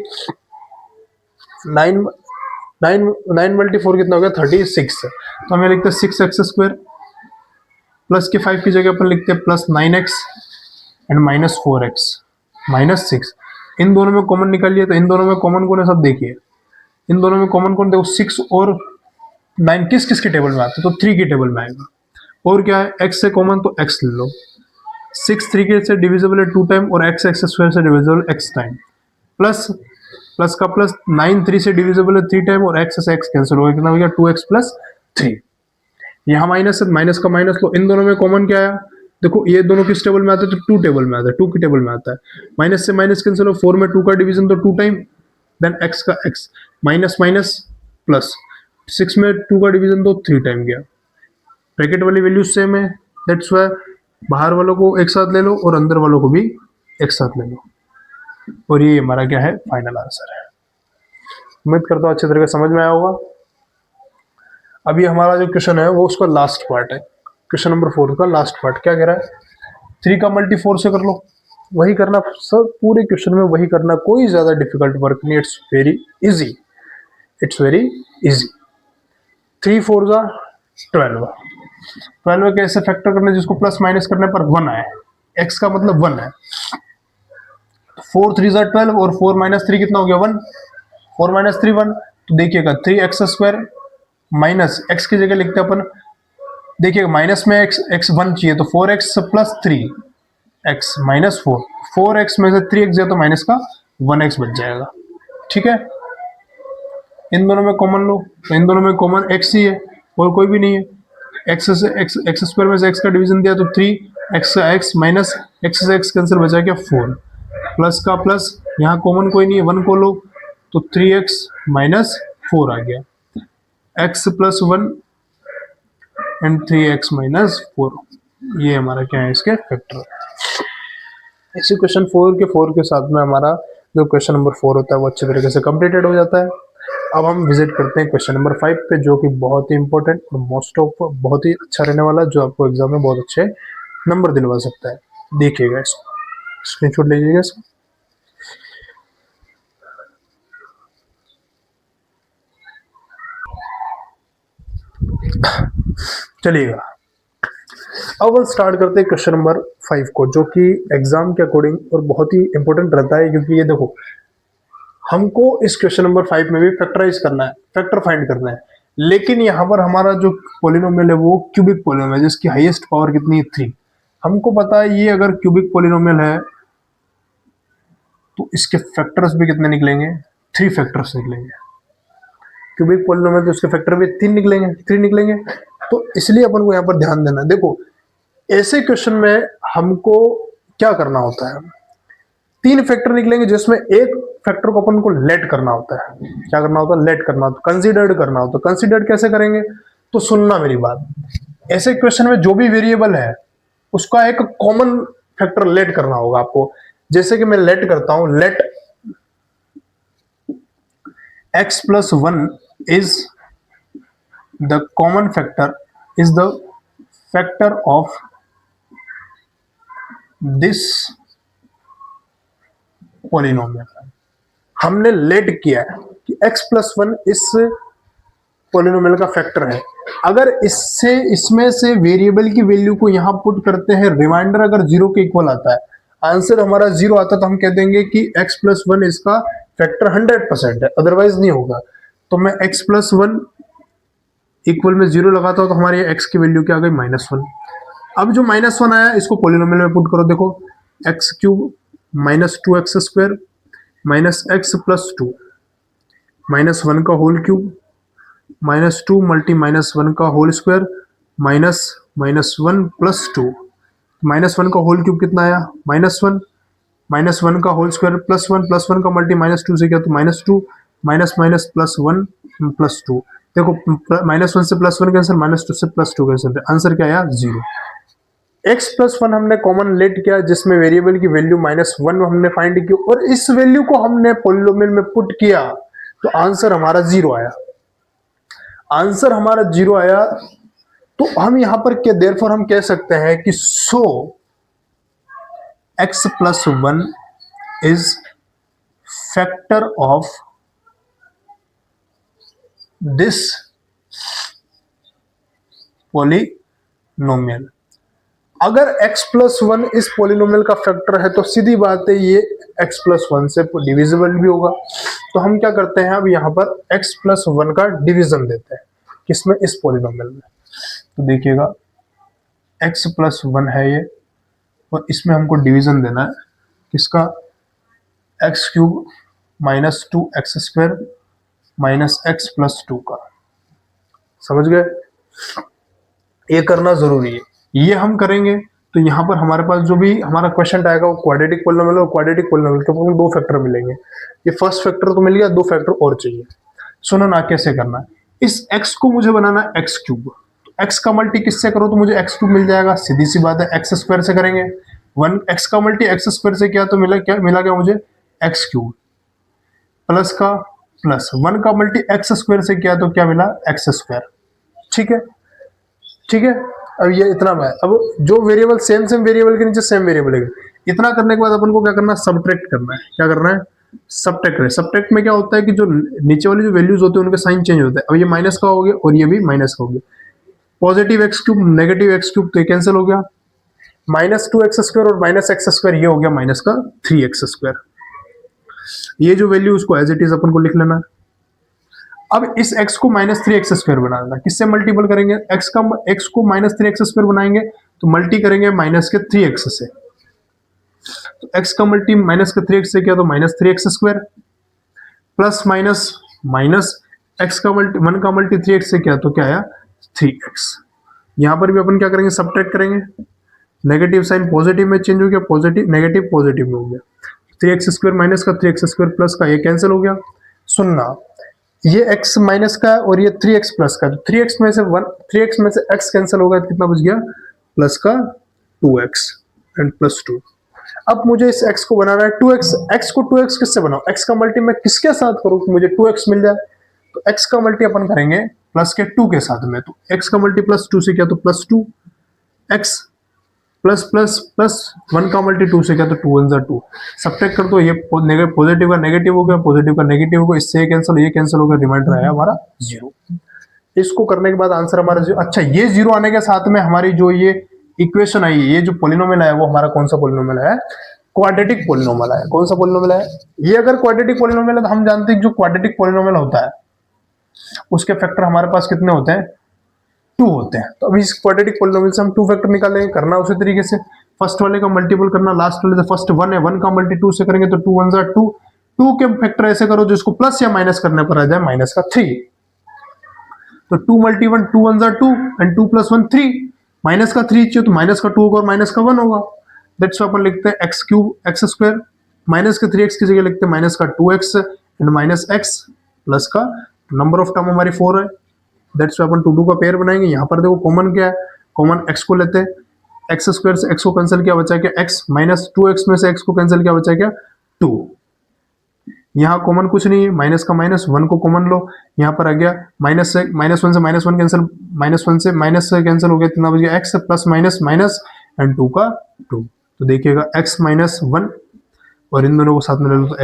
9 मल्टी 4 कितना हो गया 36। तो हमें लिखते हैं 6x² प्लस के 5 की जगह अपन लिखते हैं plus 9x and minus 4x minus 6। इन दोनों में कॉमन निकालिए, तो इन दोनों में कॉमन कौन है सब देखिए, इन दोनों में कॉमन कौन, देखो 6 और 9 किस किस के टेबल में आते हैं, तो 3 की टेबल में आएगा। और क्या है x से कॉमन तो x ले लो, 6 3 के से डिविजिबल है 2 टाइम और x x² से divisible x time, plus plus का प्लस 9 3 से डिविजिबल है 3 टाइम और x से x कैंसिल हो गया, कितना हो गया 2x प्लस 3। यहाँ माइनस है, माइनस का माइनस लो, इन दोनों में कॉमन क्या आया, देखो ये दोनों किस टेबल में आते हैं, तो 2 टेबल में आता है, 2 की टेबल में आता है। माइनस से माइनस कैंसिल हो, 4 में 2 का डिवीजन तो 2 टाइम, देन x का x माइनस माइनस प्लस, 6 में 2 का डिवीजन तो 3 टाइम गया। ब्रैकेट वाली वैल्यू सेम है, दैट्स वाई बाहर वालों को एक साथ ले लो और अंदर वालों को भी एक साथ ले लो और ये हमारा क्या है फाइनल आंसर है। उम्मीद करता हूँ अच्छे तरीके से समझ में आया होगा। अभी हमारा जो क्वेश्चन है वो उसका लास्ट पार्ट है, क्वेश्चन नंबर 4 का लास्ट पार्ट क्या कह रहा है, 3 का मल्टी 4 से कर लो, वही करना सब पूरे क्वेश्चन में वही करना, कोई ज्यादा डिफिकल्ट वर्क नहीं, it's very easy, it's very easy. 3 4 जा 12, 12 कैसे फैक्टर करना जिसको प्लस माइनस करने पर 1 आए, x का मतलब 1 है, 4 3 जा 12 और 4 माइनस 3 कितना हो गया 1, 4 माइनस 3 1। तो देखिएगा 3x² माइनस x की जगह लिखते हैं अपन, देखिएगा माइनस में x 1 चाहिए तो 4x plus 3x minus 4, 4x में से 3x जाए तो माइनस का 1x बच जाएगा, ठीक है। इन दोनों में कॉमन लो, तो इन दोनों में कॉमन x ही है और कोई भी नहीं है, x से x² में से x का डिवीजन दिया तो 3 x का x माइनस x से x कैंसिल बचा क्या 4, प्लस का प्लस यहाँ कॉमन कोई नहीं है 1 को लो तो 3x माइनस 4 आ गया, x plus 1 and 3x minus 4, ये हमारा क्या है इसके फैक्टर। इसी क्वेश्चन 4 के साथ में हमारा जो क्वेश्चन नंबर 4 होता है वो अच्छे तरीके से कंप्लीटेड हो जाता है। अब हम विजिट करते हैं क्वेश्चन नंबर 5 पे, जो कि बहुत ही इंपॉर्टेंट और मोस्ट ऑफ बहुत ही अच्छा रहने वाला है, जो आपको एग्जाम में बहुत अच्छे नंबर दिलवा सकता है। देखिएगा इसको, स्क्रीनशॉट लीजिएगा इसको। चलिएगा अब हम स्टार्ट करते हैं क्वेश्चन नंबर 5 को, जो कि एग्जाम के अकॉर्डिंग और बहुत ही इंपॉर्टेंट रहता है, क्योंकि ये देखो हमको इस क्वेश्चन नंबर 5 में भी फैक्टराइज करना है, फैक्टर फाइंड करना है, लेकिन यहाँ पर हमारा जो पॉलिनोमियल है वो क्यूबिक पॉलिनोमियल है जिसकी हाईएस्ट पावर कितनी है 3। हमको पता है ये अगर क्यूबिक पॉलिनोमियल है तो इसके फैक्टर्स भी कितने निकलेंगे, 3 फैक्टर्स निकलेंगे। क्यूबिक पॉलिनोमियल तो उसके फैक्टर भी 3 निकलेंगे। तो इसलिए अपन को यहाँ पर ध्यान देना है। देखो ऐसे क्वेश्चन में हमको क्या करना होता है, तीन फैक्टर निकलेंगे जिसमें एक फैक्टर को अपन को लेट करना होता है। क्या करना होता है? लेट करना होता है, कंसीडर्ड करना होता है। कंसीडर्ड कैसे करेंगे? तो सुनना मेरी बात, ऐसे क्वेश्चन में जो भी वेरिएबल है उसका एक कॉमन फैक्टर लेट करना होगा आपको। जैसे कि मैं लेट करता हूं, late x plus 1 is the common factor, is the factor of this polynomial। हमने लेट किया है कि x plus 1 इस पोलिनोमियल का फैक्टर है। अगर इससे इसमें से वेरिएबल की वैल्यू को यहां पुट करते हैं, रिमाइंडर अगर 0 के इक्वल आता है, आंसर हमारा 0 आता है, तो हम कह देंगे कि x plus 1 इसका फैक्टर 100% है, अदरवाइज नहीं होगा। तो मैं x plus 1 इक्वल में 0 लगाता हूं तो हमारी x की वैल्यू क्या आ गई? -1। अब जो -1 आया इसको पोलिनोमियल में पुट करो, देखो x cube -2x square minus x plus 2 -1 का होल क्यूब -2 मल्टी -1 का होल स्क्वायर माइनस -1 प्लस 2। -1 का होल क्यूब कितना आया? -1 -1 का होल स्क्वायर प्लस 1 का मल्टी -2 से क्या? तो -2 माइनस माइनस +1 +2। देखो -1 से +1 कैंसिल, -2 से +2 कैंसिल, आंसर क्या आया? 0। x प्लस 1 हमने कॉमन लेट किया जिसमें वेरिएबल की वैल्यू -1 हमने फाइंड की और इस वैल्यू को हमने पॉलिनोमियल में पुट किया तो आंसर हमारा 0 आया। आंसर हमारा 0 आया तो हम यहां पर क्या, देयरफॉर हम कह सकते हैं कि सो x plus 1 is factor of this polynomial. अगर x प्लस 1 इस पॉलिनोमियल का फैक्टर है तो सीधी बात है ये x प्लस 1 से डिविजिबल भी होगा। तो हम क्या करते हैं, अब यहाँ पर x प्लस 1 का डिवीजन देते हैं, किसमें? इस पॉलिनोमियल में। तो देखिएगा x प्लस 1 है ये और इसमें हमको डिवीजन देना है किसका? x cube -2x square minus x plus 2 का। समझ गए? ये करना जरूरी है, ये हम करेंगे तो यहाँ पर हमारे पास जो भी हमारा क्वेश्चन आएगा वो क्वाड्रेटिक पॉलिनोमियल और क्वाड्रेटिक पॉलिनोमियल के दो फैक्टर मिलेंगे। ये फर्स्ट फैक्टर तो मिल गया, दो फैक्टर और चाहिए। सुनो ना कैसे करना है। इस x को मुझे बनाना है x क्यूब, तो x का मल्टी किससे करो तो मुझे x क्यूब मिल जाएगा, सीधी सी बात है। x स्क्वायर से करेंगे, 1x का मल्टी x स्क्वायर से किया तो मिला क्या मुझे? x क्यूब प्लस का प्लस 1 का मल्टी x स्क्वायर से किया तो क्या मिला? x square. ठीक है, ठीक है। अब ये इतना है। अब जो वेरिएबल सेम वेरिएबल के नीचे सेम वेरिएबल है, इतना करने के बाद अपन को क्या करना है? सबट्रैक्ट करना है। क्या करना है? सबट्रैक्ट करें। सबट्रैक्ट में क्या होता है कि जो नीचे वाली जो वैल्यूज होते हैं उनके साइन चेंज होता है। अब ये माइनस का हो गया और ये भी माइनस का हो गया। Positive x cube negative x cube तो ये कैंसिल हो गया, -2x स्क्वायर और -x स्क्वायर ये हो गया -3x स्क्वायर। ये जो वैल्यू उसको एज इट इज अपन को लिख लेना है। अब इस x को -3x स्क्वायर बना देना, किससे मल्टीपल करेंगे? x को -3x स्क्वायर बनाएंगे तो मल्टी करेंगे -3x से, तो x का मल्टी -3x से किया तो -3x square plus minus x का मल्टी 1 का मल्टी 3x से किया तो क्या आया? 3x। यहां पर भी अपन क्या करेंगे? सबट्रैक्ट करेंगे। नेगेटिव साइन पॉजिटिव में चेंज हो गया, पॉजिटिव नेगेटिव पॉजिटिव में हो गया। 3x स्क्वायर माइनस का 3x स्क्वायर प्लस का ये कैंसिल हो गया। सुनना, ये x माइनस का और ये 3x प्लस का, तो 3x में से x कैंसिल होगा तो कितना बच गया? प्लस का 2x एंड प्लस 2। अब मुझे इस x को बनाना है 2x। x को 2x किससे बनाओ? x का मल्टी मैं किसके साथ करूं कि मुझे 2x मिल जाए? तो x का मल्टी अपन करेंगे प्लस के 2 के साथ में, तो x का मल्टी प्लस 2 से किया तो plus 2, x plus plus plus 1 का मल्टी 2 से क्या तो 2 1 जा 2। सबट्रैक्ट कर दो, ये पॉजिटिव का नेगेटिव हो गया, पॉजिटिव का नेगेटिव हो गया, इससे ये कैंसिल हो गया, रिमाइंडर आया हमारा 0। इसको करने के बाद आंसर हमारा 0। अच्छा, ये 0 आने के साथ में हमारी जो ये इक्वेशन आई, ये जो पॉलिनोमियल है वो हमारा कौन सा पॉलिनोमियल है? क्वाड्रेटिक पॉलिनोमियल है। कौन सा पॉलिनोमियल है ये? अगर क्वाड्रेटिक पॉलिनोमियल है तो हम जानते हैं जो क्वाड्रेटिक पॉलिनोमियल होता है उसके फैक्टर हमारे पास कितने होते हैं? 2 होते हैं। तो अभी इस क्वाड्रेटिक पॉलिनोमियल से हम 2 फैक्टर निकालेंगे। करना उसी तरीके से, फर्स्ट वाले का मल्टीपल करना लास्ट वाले से। फर्स्ट 1 है, 1 का मल्टी 2 से करेंगे तो 2 1 जा 2। 2 के फैक्टर ऐसे करो जिसको प्लस या माइनस करने पर आ जाए माइनस का 3। तो 2 मल्टी 1 2 1 जा 2 एंड 2 प्लस 1 3। माइनस का 3 चाहिए तो माइनस का 2 होगा और माइनस का 1 होगा। दैट्स व्हाई अपन लिखते हैं x cube x square minus के 3x की जगह लिखते हैं माइनस का 2x and minus x plus का नंबर ऑफ टर्म हमारी 4 है, दैट्स वाई अपन 2 का पेयर बनाएंगे। यहाँ पर देखो कॉमन क्या है, कॉमन x को लेते हैं, एक्स स्क्वायर से x को कैंसिल किया बचा क्या x, माइनस 2x में से x को कैंसिल किया बचा क्या 2। यहाँ कॉमन कुछ नहीं है, माइनस का माइनस 1 को कॉमन लो, यहाँ पर आ गया माइनस से माइनस 1 से माइनस 1 कैंसिल, माइनस 1 से माइनस से कैंसिल हो गया, कितना बच गया x plus minus minus and 2 का 2। तो देखिएगा x माइनस 1 और इन दोनों को साथ में ले लो तो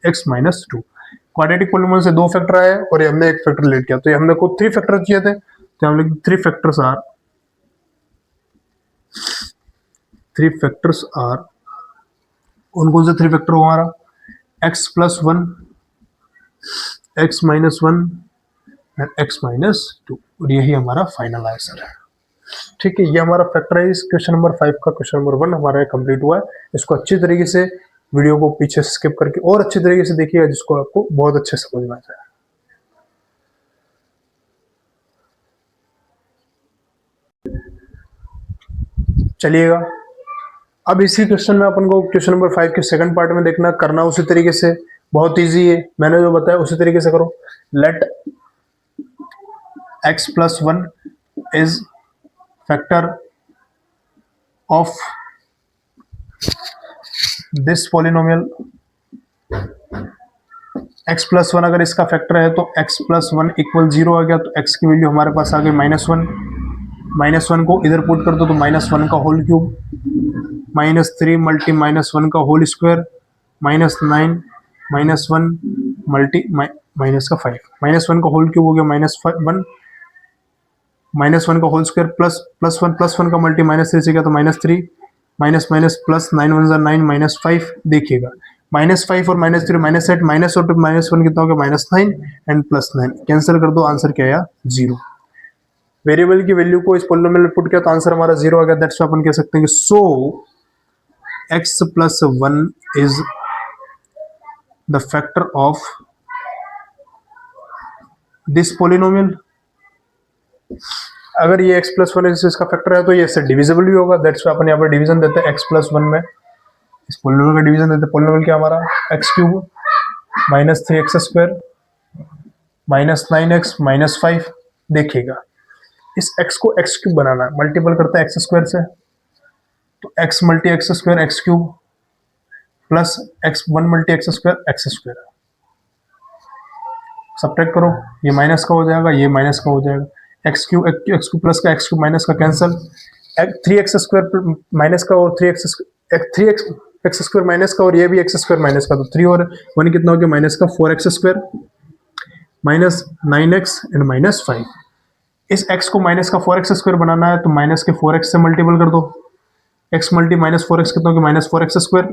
x माइनस 2। क्वाड्रेटिक पॉलीनोमियल से 2 फैक्टर आए और ये हमने 1 फैक्टर लेट किया, तो ये हमने को 3 फैक्टर किए थे, तो हम लिख 3 फैक्टर्स आर कौन कौन से 3 फैक्टर हो हमारा, x plus 1, x minus 1 and x minus 2, और यही हमारा फाइनल आंसर है। ठीक है, ये हमारा फैक्टराइज क्वेश्चन नंबर 5 का क्वेश्चन नंबर 1 हमारा कंप्लीट हुआ है। इसको अच्छी तरीके से वीडियो को पीछे स्किप करके और अच्छी तरीके से देखिएगा, जिसको आपको बहुत अच्छे से समझ में आ जाए। चलिएगा, अब इसी क्वेश्चन में अपन को क्वेश्चन नंबर 5 के सेकंड पार्ट में देखना, करना उसी तरीके से, बहुत इजी है, मैंने जो बताया उसी तरीके से करो। Let x plus 1 is factor of this polynomial, x plus 1 अगर इसका फैक्टर है तो x प्लस 1 इक्वल 0 आ गया, तो x की वैल्यू हमारे पास आ गई -1, -1 को इधर पुट कर दो तो -1 का होल क्यूब, -3 मल्टी -1 का होल स्क्वायर, -9 -1 मल्टी माइनस का 5, -1 का होल क्यूब हो गया -1, -1 का होल स्क्वायर प्लस 1 का मल्टी -3 से गया तो -3, माइनस माइनस प्लस 9 1 9 -5, देखिएगा -5 और -3 -8, माइनस और -1 कितना हो गया -9 एंड +9, कैंसिल कर दो, आंसर क्या आया 0। वेरिएबल की वैल्यू को इस पॉलिनोमियल में पुट किया तो आंसर हमारा 0 आ गया, दैट्स व्हाई अपन कह सकते हैं कि सो x plus 1 is the factor of this polynomial. अगर ये x प्लस 1 इसका फैक्टर है तो ये इससे डिविजिबल भी होगा, दैट्स व्हाई अपन यहाँ पर डिवीजन देते हैं x प्लस 1 में, इस पॉलिनोमियल का डिवीजन देते हैं। पॉलिनोमियल क्या हमारा x cube -3x square -9x -5, देखिएगा इस x को x क्यूब बनाना है, मल्टीपल करते हैं x स्क्वायर से, तो x multi x square x cube plus x1 multi x square, subtract करो, ये माइनस का हो जाएगा, ये माइनस का हो जाएगा, एक्स क्यूब प्लस का एक्स क्यूब माइनस का कैंसल, 3x स्क्वायर माइनस का और 3x स्क्वायर माइनस का, और ये भी एक्स स्क्वायर माइनस का, तो 3 और 1 कितना हो गया माइनस का 4x square minus 9x and -5। इस x को माइनस का 4x स्क्वायर बनाना है तो माइनस के 4x से मल्टीपल कर दो, x मल्टी -4x कितना हो गया -4x square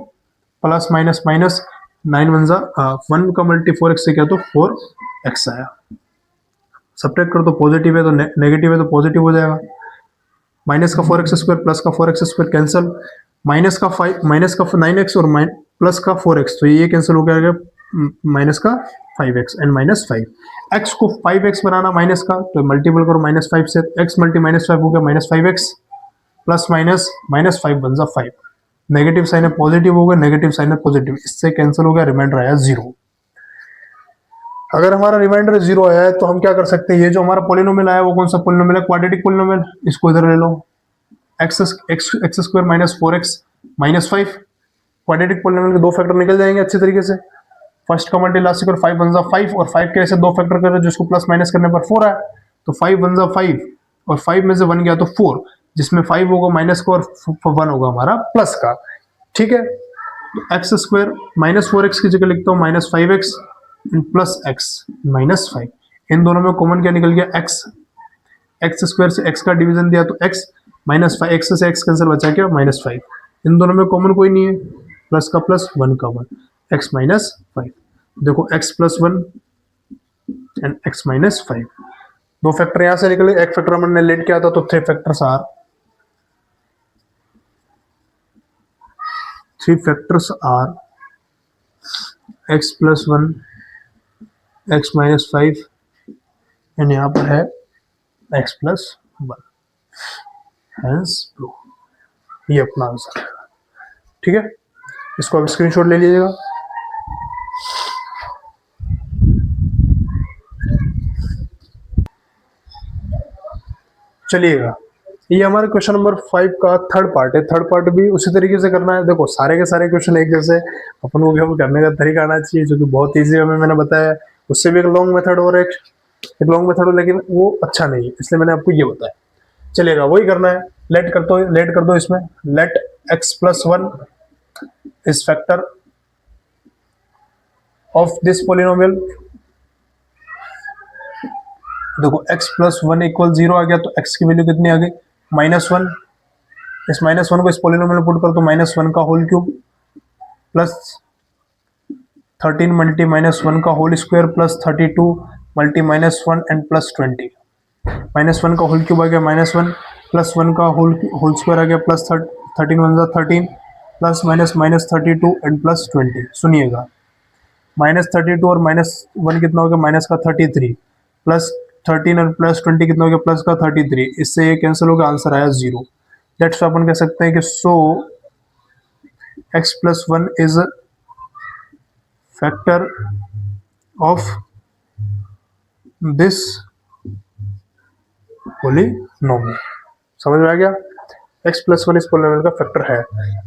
plus minus minus 9 1 का मल्टी 4x से क्या तो 4x आया, सब्ट्रैक्ट कर दो, पॉजिटिव है तो नेगेटिव है तो पॉजिटिव हो जाएगा, माइनस का 4x स्क्वायर प्लस का 4x स्क्वायर कैंसल, माइनस का 9x और प्लस का 4x, तो ये कैंसिल हो गया माइनस का 5x एंड -5। x को 5x बनाना माइनस का, तो मल्टीपल करो -5 से, x मल्टी -5 हो गया -5x प्लस माइनस -5 बन जा 5, नेगेटिव साइन है पॉजिटिव हो गया, नेगेटिव साइन है पॉजिटिव, इससे कैंसिल हो गया, रिमाइंडर आया 0। अगर हमारा रिमाइंडर 0 आया है तो हम क्या कर सकते हैं, ये जो हमारा पॉलिनोमियल आया वो कौन सा पॉलिनोमियल है, क्वाड्रेटिक पॉलिनोमियल, इसको इधर ले लो, x square minus 4x -5, quadratic polynomial के 2 फैक्टर निकल जाएंगे अच्छे तरीके से, फर्स्ट का मल्टी लास्ट स्क्वायर 5 बन जा 5, और 5 के ऐसे 2 फैक्टर कर रहे जिसको प्लस माइनस करने पर 4 आया, तो 5 बन जा 5 और 5 में से 1 गया तो 4, जिसमें 5 होगा माइनस का और 1 होगा हमारा प्लस का, ठीक है। तो एक्स स्क्वायर -4x की जगह लिखता हूँ -5x प्लस x -5, इन दोनों में कॉमन क्या निकल गया x स्क्वायर से x का डिवीजन दिया तो x -5, x से x कैंसिल बचा क्या -5, इन दोनों में कॉमन कोई नहीं है, प्लस का प्लस 1 का 1, x -5, देखो x plus 1 and x -5, 2 factor यहां से निकले, एक फैक्टर हमने लेट किया था, तो 3 factors are x plus 1 x -5 and यहाँ पर है x प्लस 1, हेंस ये अपना आंसर है, ठीक है। इसको आप स्क्रीनशॉट ले लीजिएगा। चलिएगा, ये हमारे क्वेश्चन नंबर 5 का थर्ड पार्ट है। थर्ड पार्ट भी उसी तरीके से करना है। देखो सारे के सारे क्वेश्चन एक जैसे, अपन को केवल करने का तरीका आना चाहिए, जो कि बहुत ईजी है, मैंने बताया। उससे भी एक लॉन्ग मेथड और एक लॉन्ग मेथड हो, लेकिन वो अच्छा नहीं है, इसलिए मैंने आपको ये बताया। चलेगा, वही करना है। लेट कर दो इसमें, let x+1 is factor of this polynomial. देखो x+1 इक्वल 0 आ गया, तो x की वैल्यू कितनी आ गई, -1। इस -1 को इस पोलिनोमियल में पुट कर, तो -1 का होल क्यूब प्लस 13 मल्टी -1 का whole square plus 32 multi -1 and plus 20। -1 का होल क्यूब आ गया -1 प्लस 1 का होल स्क्वायर आ गया प्लस 13 1 13 प्लस -32 एंड प्लस 20। सुनिएगा, -32 और -1 कितना हो गया, माइनस का 33 प्लस 13 और प्लस 20 कितना हो गया, प्लस का 33। इससे ये कैंसिल हो गया, आंसर आया 0। दैट्स अपन कह सकते हैं कि सो x+1 is factor of this polynomial. समझ में आ गया, x+1 इस पोलिनोमियल का फैक्टर है।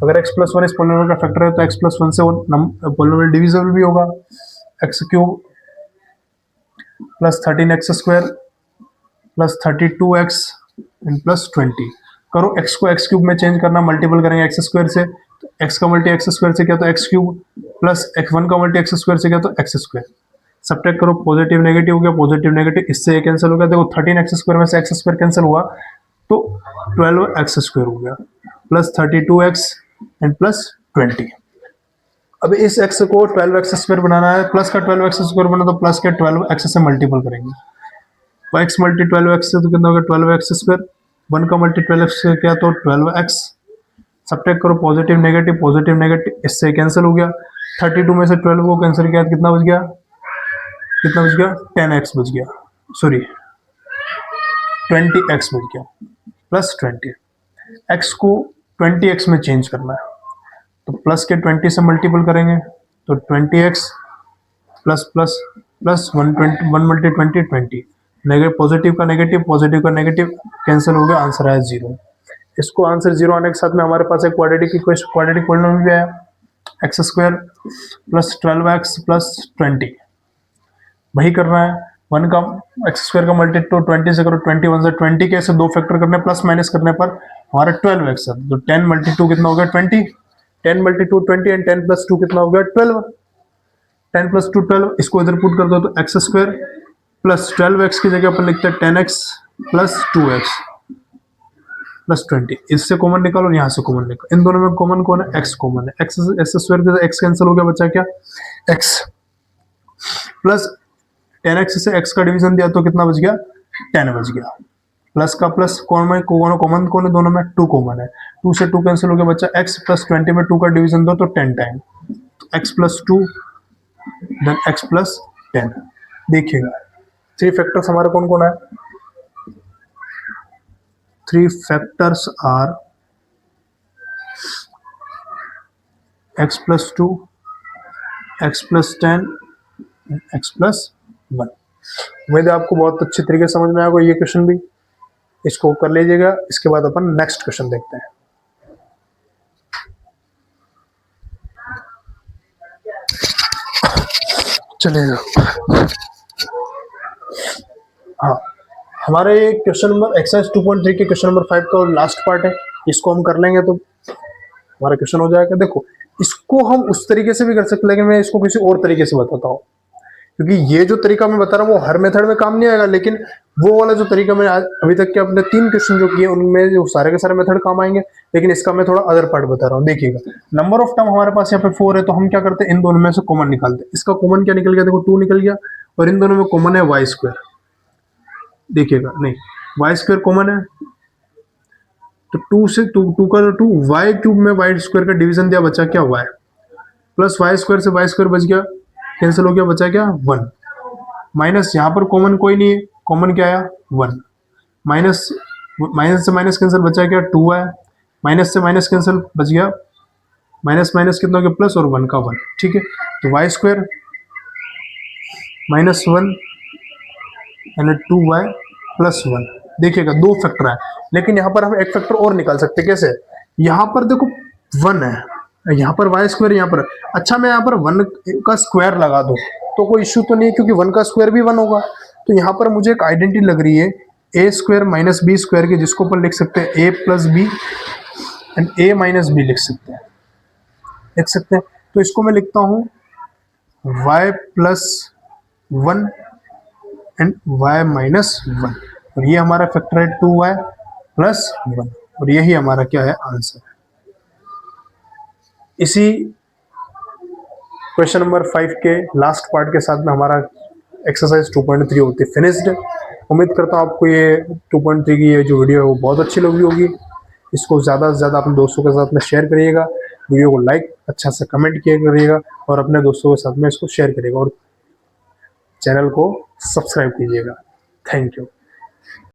अगर x+1 इस पोलिनोमियल का फैक्टर है, तो x+1 से वो पोलिनोमियल डिविजिबल भी होगा। x³ plus 13x² plus 32x and plus 20। करो, x को x³ में चेंज करना, मल्टीपल करेंगे x² से, तो x का मल्टी x² से क्या, तो x³ प्लस x1 का मल्टी x² से क्या, तो x²। सब्ट्रैक्ट करो, पॉजिटिव नेगेटिव हो गया, पॉजिटिव नेगेटिव, इससे कैंसिल हो गया। देखो 13x² में से x² कैंसिल हुआ, तो 12x² हो गया प्लस 32x एंड प्लस 20। अब इस x को 12x² बनाना है, प्लस का 12x² बना, तो प्लस के 12x से मल्टीपल करेंगे। तो x मल्टी 12x से तो कितना होगा, 12x²। 1 का मल्टी 12x से क्या, तो 12x। सब्ट्रैक्ट करो, पॉजिटिव नेगेटिव, इससे कैंसिल हो गया। 32 में से 12 को कैंसिल किया, कितना बच गया, 10x बच गया, सॉरी 20x बच गया प्लस 20। x को 20x में चेंज करना है, तो प्लस के 20 से मल्टीपल करेंगे, तो 20x plus plus plus 1 multi 20 negative, positive का नेगेटिव कैंसिल हो गया, आंसर आया 0। इसको आंसर 0 आने के साथ में हमारे पास एक क्वाड्रेटिक पोलिनोमियल भी आया, x² प्लस 12x प्लस 20। वही करना है, 1 का x² का मल्टी तो 20 से करो, 21 से 20 के ऐसे दो फैक्टर करने, प्लस माइनस करने पर हमारा 12x है, तो 10 मल्टी 2 कितना हो गया, 20। 10 मल्टी 2 20 एंड 10 प्लस 2 कितना हो गया, 12। 10 प्लस 2 12, इसको इधर पुट कर दो, तो x² प्लस 12x की जगह पर लिखते हैं 10x प्लस 2x प्लस 20। इससे कॉमन निकालो, यहाँ से कॉमन निकालो, इन दोनों में कॉमन कौन है, x कॉमन है। x² x कैंसिल हो गया, बचा क्या, x प्लस 10x से x का डिवीजन दिया, तो कितना बच गया, 10 बच गया। प्लस का प्लस कॉमन कौन है, दोनों में 2 कॉमन है। 2 से 2 कैंसिल हो गया, बच्चा x प्लस 20 में 2 का डिवीजन दो, तो 10 टाइम, तो x plus 2 then x plus 10। देखिएगा 3 फैक्टर्स हमारे कौन कौन है, 3 factors are x plus 2, x plus 10, x plus 1। उम्मीद है आपको बहुत अच्छी तरीके से समझ में आएगा ये क्वेश्चन भी, इसको कर लीजिएगा। इसके बाद अपन नेक्स्ट क्वेश्चन देखते हैं। चलिएगा, हाँ, हमारे क्वेश्चन नंबर एक्सरसाइज 2.3 के क्वेश्चन नंबर 5 का लास्ट पार्ट है, इसको हम कर लेंगे तो हमारा क्वेश्चन हो जाएगा। देखो इसको हम उस तरीके से भी कर सकते, लेकिन मैं इसको किसी और तरीके से बताता हूँ, क्योंकि ये जो तरीका मैं बता रहा हूँ वो हर मेथड में काम नहीं आएगा, लेकिन वो वाला जो तरीका मैंने अभी तक के अपने 3 क्वेश्चन जो किए उनमें जो सारे के सारे मेथड काम आएंगे, लेकिन इसका मैं थोड़ा अदर पार्ट बता रहा हूँ। देखिएगा, नंबर ऑफ टर्म हमारे पास यहाँ पे 4 है, तो हम क्या करते हैं, इन दोनों में से कॉमन निकालते हैं। इसका कॉमन क्या निकल गया, देखो 2 निकल गया, और इन दोनों में कॉमन है y²। देखिएगा, नहीं y² कॉमन है, तो 2 से 2 का 2 y³ में y² का डिवीजन दिया, बचा क्या, y प्लस y² से y² बच गया, कैंसिल हो गया, बचा क्या, 1 माइनस, यहाँ पर कॉमन कोई नहीं है, कॉमन क्या आया, 1 माइनस से माइनस कैंसिल, बचा क्या, 2 है, माइनस से माइनस कैंसिल, बच गया माइनस माइनस कितना हो गया प्लस और 1 का 1, ठीक है। तो वाई स्क्वायर माइनस 1 यानी 2y प्लस 1। देखिएगा 2 फैक्टर है, लेकिन यहाँ पर हम एक फैक्टर और निकाल सकते हैं। कैसे? यहाँ पर देखो 1 है, यहाँ पर वाई स्क्वायर, यहाँ पर अच्छा मैं यहाँ पर 1 का स्क्वायर लगा दूं तो कोई इश्यू तो नहीं है, क्योंकि 1 का स्क्वायर भी 1 होगा। तो यहाँ पर मुझे एक आइडेंटिटी लग रही है a square minus b square की, जिसको अपन लिख सकते हैं a plus b and a minus b लिख सकते हैं। तो इसको मैं लिखता हूँ y plus 1 and y minus 1, और ये हमारा फैक्टर है 2y प्लस 1, और यही हमारा क्या है आंसर है। इसी क्वेश्चन नंबर 5 के लास्ट पार्ट के साथ में हमारा एक्सरसाइज 2.3 होती है फिनिश्ड। उम्मीद करता हूँ आपको ये 2.3 की ये जो वीडियो है वो बहुत अच्छी लगी होगी। इसको ज़्यादा से ज़्यादा अपने दोस्तों के साथ में शेयर करिएगा, वीडियो को लाइक अच्छा से कमेंट किया करिएगा, और अपने दोस्तों के साथ में इसको शेयर करिएगा, और चैनल को सब्सक्राइब कीजिएगा। Thank you.